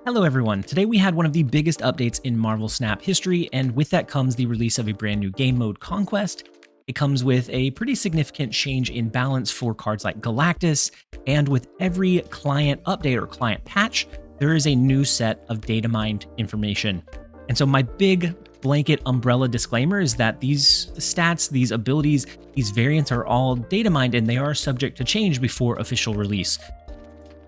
Hello everyone, today we had one of the biggest updates in Marvel Snap history, and with that comes the release of a brand new game mode, Conquest. It comes with a pretty significant change in balance for cards like Galactus, and with every client update or client patch, there is a new set of data mined information. And so my big blanket umbrella disclaimer is that these stats, these abilities, these variants are all data mined and they are subject to change before official release.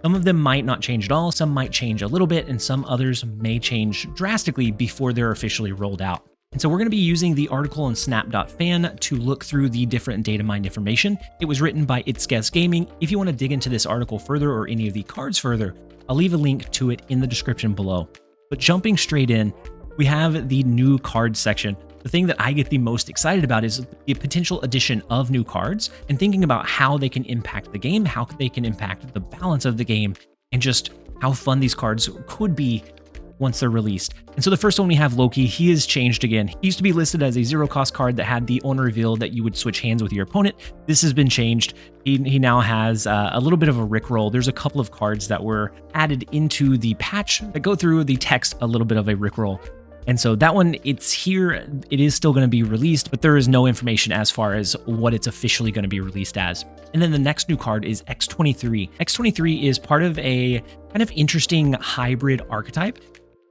Some of them might not change at all, some might change a little bit, and some others may change drastically before they're officially rolled out. And so we're going to be using the article on snap.fan to look through the different data mined information. It was written by It's Guess Gaming. If you want to dig into this article further or any of the cards further, I'll leave a link to it in the description below. But jumping straight in, we have the new cards section. The thing that I get the most excited about is the potential addition of new cards and thinking about how they can impact the game, how they can impact the balance of the game, and just how fun these cards could be once they're released. And so the first one we have Loki. He is changed again. He used to be listed as a 0-cost card that had the honor reveal that you would switch hands with your opponent. This has been changed. He now has a little bit of a rickroll. There's a couple of cards that were added into the patch that go through the text a little bit of a rickroll. And so that one, it's here, it is still going to be released, but there is no information as far as what it's officially going to be released as. And then the next new card is X23. X23 is part of a kind of interesting hybrid archetype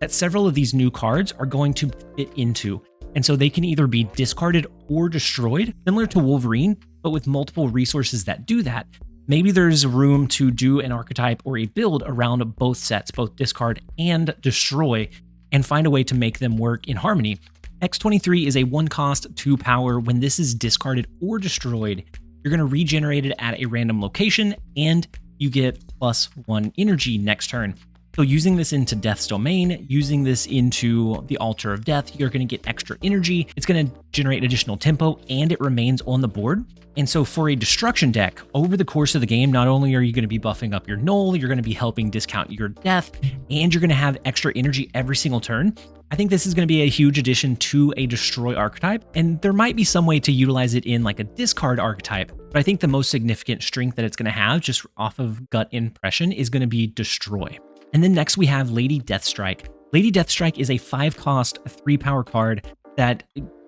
that several of these new cards are going to fit into. And so they can either be discarded or destroyed, similar to Wolverine, but with multiple resources that do that. Maybe there's room to do an archetype or a build around both sets, both discard and destroy, and find a way to make them work in harmony. X23 is a 1-cost, 2-power. When this is discarded or destroyed, you're going to regenerate it at a random location, and you get +1 energy next turn. So using this into Death's Domain, using this into the Altar of Death, you're going to get extra energy. It's going to generate additional tempo, and it remains on the board. And so for a destruction deck, over the course of the game, not only are you going to be buffing up your null, you're going to be helping discount your death, and you're going to have extra energy every single turn. I think this is going to be a huge addition to a destroy archetype, and there might be some way to utilize it in like a discard archetype, but I think the most significant strength that it's going to have, just off of gut impression, is going to be destroy. And then next we have Lady Deathstrike. Lady Deathstrike is a 5-cost, 3-power card that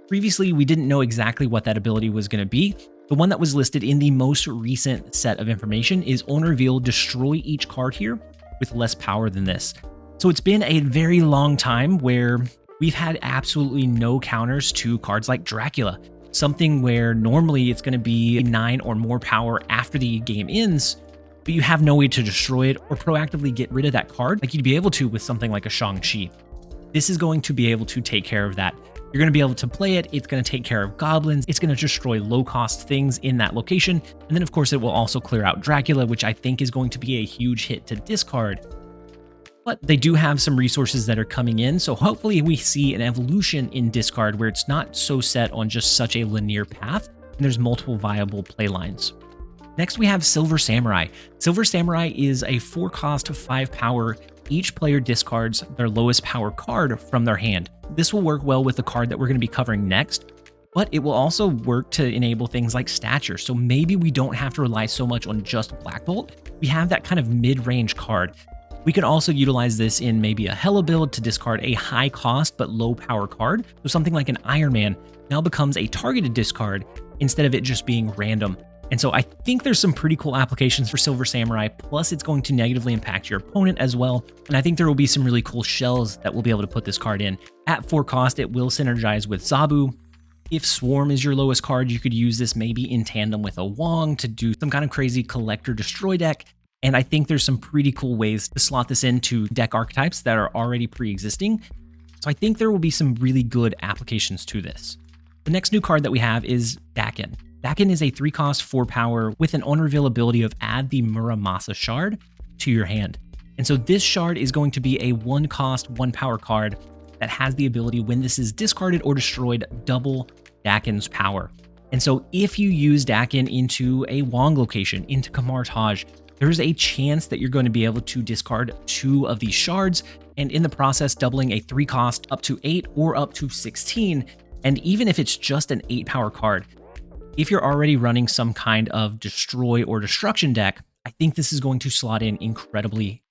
previously we didn't know exactly what that ability was going to be. The one that was listed in the most recent set of information is on reveal, destroy each card here with less power than this. So it's been a very long time where we've had absolutely no counters to cards like Dracula, something where normally it's going to be 9 or more power after the game ends, but you have no way to destroy it or proactively get rid of that card like you'd be able to with something like a Shang-Chi. This is going to be able to take care of that. You're going to be able to play it, it's going to take care of goblins, it's going to destroy low-cost things in that location, and then of course it will also clear out Dracula, which I think is going to be a huge hit to discard. But they do have some resources that are coming in, so hopefully we see an evolution in discard where it's not so set on just such a linear path, and there's multiple viable play lines. Next we have Silver Samurai. Silver Samurai is a 4-cost, 5-power. Each player discards their lowest power card from their hand. This will work well with the card that we're going to be covering next, but it will also work to enable things like stature. So maybe we don't have to rely so much on just Black Bolt. We have that kind of mid-range card. We can also utilize this in maybe a Hela build to discard a high cost but low power card. So something like an Iron Man now becomes a targeted discard instead of it just being random. And so I think there's some pretty cool applications for Silver Samurai, plus it's going to negatively impact your opponent as well. And I think there will be some really cool shells that will be able to put this card in. At 4 cost, it will synergize with Zabu. If Swarm is your lowest card, you could use this maybe in tandem with a Wong to do some kind of crazy collector destroy deck. And I think there's some pretty cool ways to slot this into deck archetypes that are already pre-existing. So I think there will be some really good applications to this. The next new card that we have is Daken. Daken is a 3-cost, 4-power with an on-reveal ability of add the Muramasa shard to your hand. And so this shard is going to be a 1-cost, 1-power card that has the ability, when this is discarded or destroyed, double Daken's power. And so if you use Daken into a Wong location, into Kamar Taj, there's a chance that you're going to be able to discard 2 of these shards, and in the process doubling a 3-cost up to 8 or up to 16. And even if it's just an 8-power card, if you're already running some kind of destroy or destruction deck, I think this is going to slot in incredibly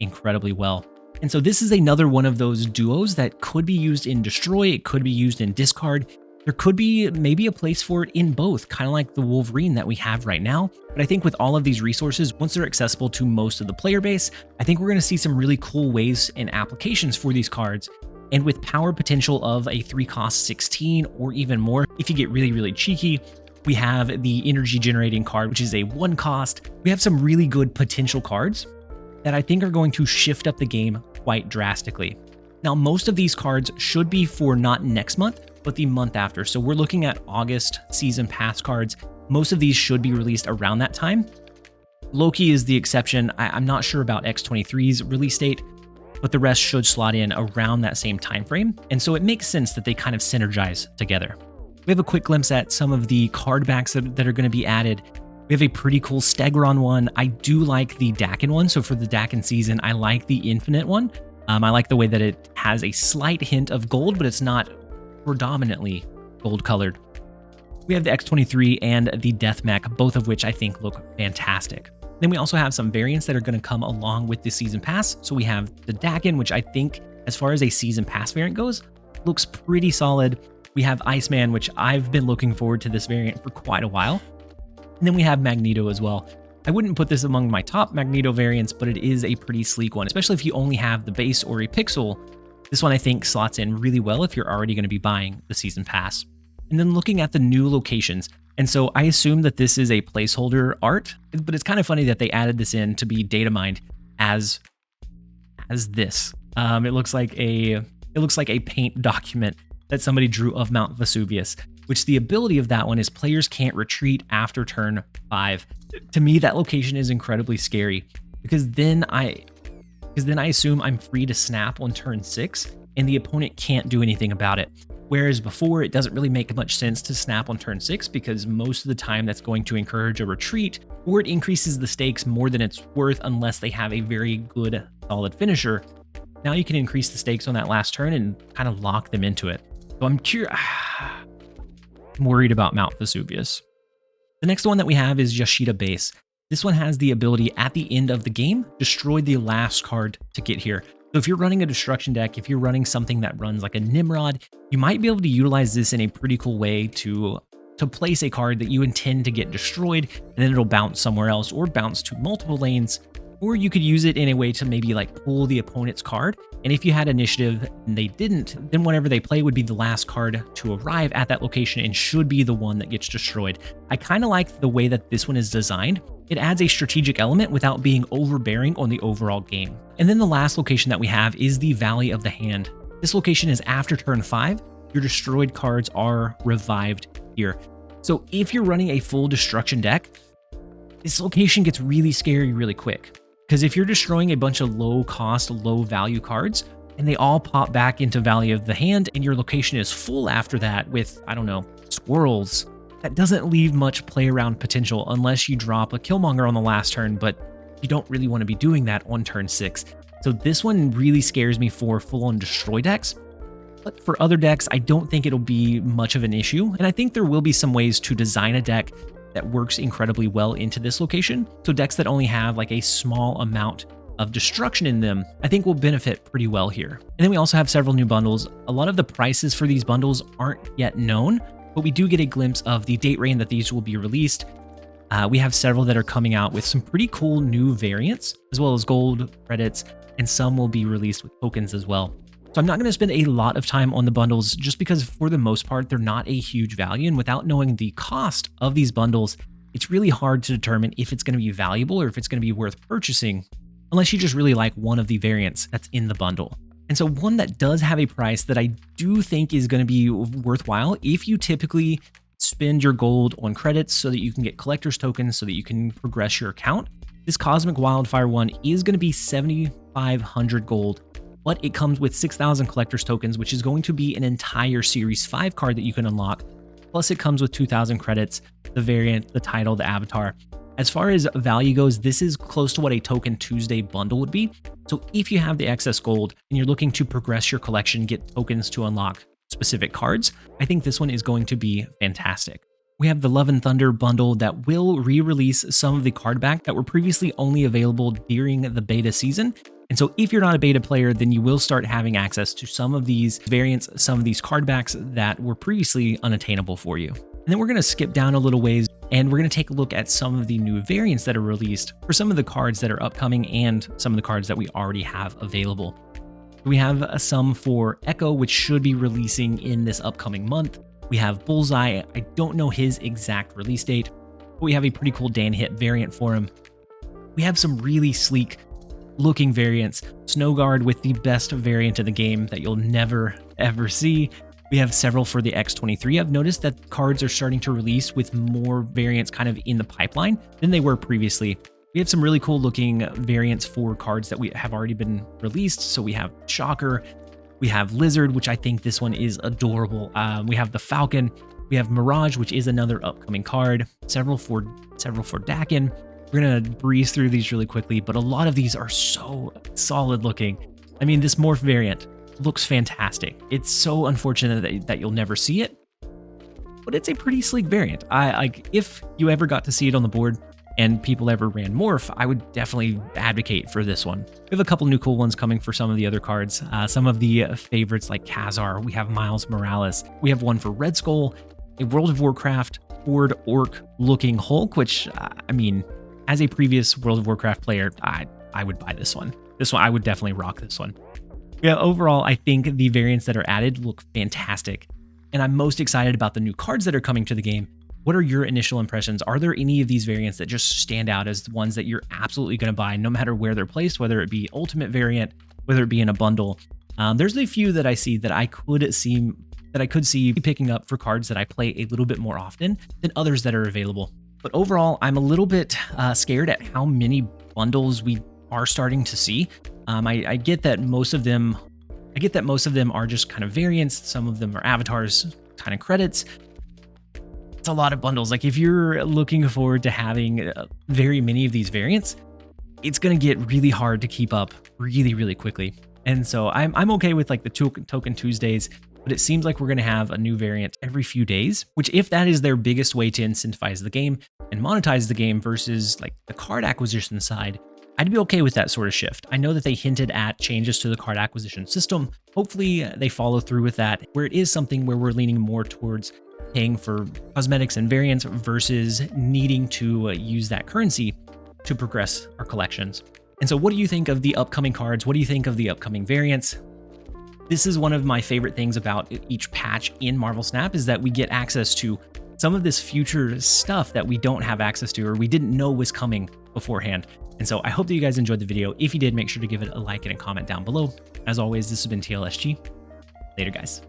well. And so this is another one of those duos that could be used in Destroy, it could be used in Discard. There could be maybe a place for it in both, kind of like the Wolverine that we have right now. But I think with all of these resources, once they're accessible to most of the player base, I think we're going to see some really cool ways and applications for these cards. And with power potential of a 3-cost 16 or even more, if you get really, really cheeky, we have the energy generating card, which is a 1-cost. We have some really good potential cards that I think are going to shift up the game quite drastically. Now, most of these cards should be for not next month, but the month after. So we're looking at August season pass cards. Most of these should be released around that time. Loki is the exception. I'm not sure about X23's release date, but the rest should slot in around that same time frame. And so it makes sense that they kind of synergize together. We have a quick glimpse at some of the card backs that are going to be added. We have a pretty cool Stegron one. I do like the Daken one. So for the Daken season, I like the Infinite one. I like the way that it has a slight hint of gold, but it's not predominantly gold colored. We have the X23 and the Death Mech, both of which I think look fantastic. Then we also have some variants that are going to come along with the season pass. So we have the Daken, which I think, as far as a season pass variant goes, looks pretty solid. We have Iceman, which I've been looking forward to this variant for quite a while. And then we have Magneto as well. I wouldn't put this among my top Magneto variants, but it is a pretty sleek one, especially if you only have the base or a pixel. This one I think slots in really well if you're already going to be buying the season pass. And then looking at the new locations. And so I assume that this is a placeholder art, but it's kind of funny that they added this in to be datamined as this. It looks like a paint document that somebody drew of Mount Vesuvius, which the ability of that one is players can't retreat after turn 5. To me, that location is incredibly scary because then I assume I'm free to snap on turn 6 and the opponent can't do anything about it. Whereas before, it doesn't really make much sense to snap on turn 6 because most of the time that's going to encourage a retreat or it increases the stakes more than it's worth unless they have a very good, solid finisher. Now you can increase the stakes on that last turn and kind of lock them into it. So I'm curious. I'm worried about Mount Vesuvius. The next one that we have is Yashida base. This one has the ability at the end of the game, destroy the last card to get here. So if you're running a destruction deck, if you're running something that runs like a Nimrod, you might be able to utilize this in a pretty cool way to place a card that you intend to get destroyed, and then it'll bounce somewhere else or bounce to multiple lanes. Or you could use it in a way to maybe like pull the opponent's card. And if you had initiative and they didn't, then whenever they play would be the last card to arrive at that location and should be the one that gets destroyed. I kind of like the way that this one is designed. It adds a strategic element without being overbearing on the overall game. And then the last location that we have is the Valley of the Hand. This location is after turn 5. Your destroyed cards are revived here. So if you're running a full destruction deck, this location gets really scary really quick. Because if you're destroying a bunch of low cost, low value cards, and they all pop back into Valley of the Hand, and your location is full after that with, I don't know, squirrels, that doesn't leave much play around potential unless you drop a Killmonger on the last turn, but you don't really want to be doing that on turn 6. So this one really scares me for full-on destroy decks. But for other decks, I don't think it'll be much of an issue, and I think there will be some ways to design a deck that works incredibly well into this location. So decks that only have like a small amount of destruction in them, I think will benefit pretty well here. And then we also have several new bundles. A lot of the prices for these bundles aren't yet known, but we do get a glimpse of the date range that these will be released. We have several that are coming out with some pretty cool new variants, as well as gold credits, and some will be released with tokens as well. So I'm not going to spend a lot of time on the bundles just because for the most part, they're not a huge value. And without knowing the cost of these bundles, it's really hard to determine if it's going to be valuable or if it's going to be worth purchasing, unless you just really like one of the variants that's in the bundle. And so one that does have a price that I do think is going to be worthwhile if you typically spend your gold on credits so that you can get collector's tokens so that you can progress your account. This Cosmic Wildfire one is going to be 7,500 gold. But it comes with 6,000 collector's tokens, which is going to be an entire Series 5 card that you can unlock. Plus it comes with 2,000 credits, the variant, the title, the avatar. As far as value goes, this is close to what a Token Tuesday bundle would be. So if you have the excess gold and you're looking to progress your collection, get tokens to unlock specific cards, I think this one is going to be fantastic. We have the Love and Thunder bundle that will re-release some of the card back that were previously only available during the beta season. And so if you're not a beta player, then you will start having access to some of these variants, some of these card backs that were previously unattainable for you. And then we're going to skip down a little ways and we're going to take a look at some of the new variants that are released for some of the cards that are upcoming and some of the cards that we already have available. We have some for Echo, which should be releasing in this upcoming month. We have Bullseye. I don't know his exact release date, but we have a pretty cool Dan Hit variant for him. We have some really sleek looking variants. Snowguard with the best variant of the game that you'll never ever see. We have several for the X23. I've noticed that cards are starting to release with more variants kind of in the pipeline than they were previously. We have some really cool looking variants for cards that we have already been released. So we have Shocker, we have Lizard, which I think this one is adorable. We have the Falcon, we have Mirage, which is another upcoming card, several for Daken. We're gonna breeze through these really quickly, but a lot of these are so solid looking. I mean, this Morph variant looks fantastic. It's so unfortunate that you'll never see it, but it's a pretty sleek variant. If you ever got to see it on the board and people ever ran Morph, I would definitely advocate for this one. We have a couple new cool ones coming for some of the other cards. Some of the favorites like Khazar, we have Miles Morales, we have one for Red Skull, a World of Warcraft Horde Orc looking Hulk, which I mean, as a previous World of Warcraft player, I would buy this one. This one, I would definitely rock this one. Yeah, overall, I think the variants that are added look fantastic, and I'm most excited about the new cards that are coming to the game. What are your initial impressions? Are there any of these variants that just stand out as the ones that you're absolutely going to buy no matter where they're placed, whether it be Ultimate variant, whether it be in a bundle? There's a few that I see that I could see picking up for cards that I play a little bit more often than others that are available. But overall, I'm a little bit scared at how many bundles we are starting to see. I get that most of them are just kind of variants. Some of them are avatars, kind of credits. It's a lot of bundles. Like if you're looking forward to having very many of these variants, it's going to get really hard to keep up really, really quickly. And so I'm okay with like the Token Tuesdays, but it seems like we're going to have a new variant every few days, which if that is their biggest way to incentivize the game and monetize the game versus like the card acquisition side, I'd be okay with that sort of shift. I know that they hinted at changes to the card acquisition system. Hopefully they follow through with that, where it is something where we're leaning more towards paying for cosmetics and variants versus needing to use that currency to progress our collections. And so what do you think of the upcoming cards? What do you think of the upcoming variants? This is one of my favorite things about each patch in Marvel Snap is that we get access to some of this future stuff that we don't have access to or we didn't know was coming beforehand. And so I hope that you guys enjoyed the video. If you did, make sure to give it a like and a comment down below. As always, this has been TLSG. Later, guys.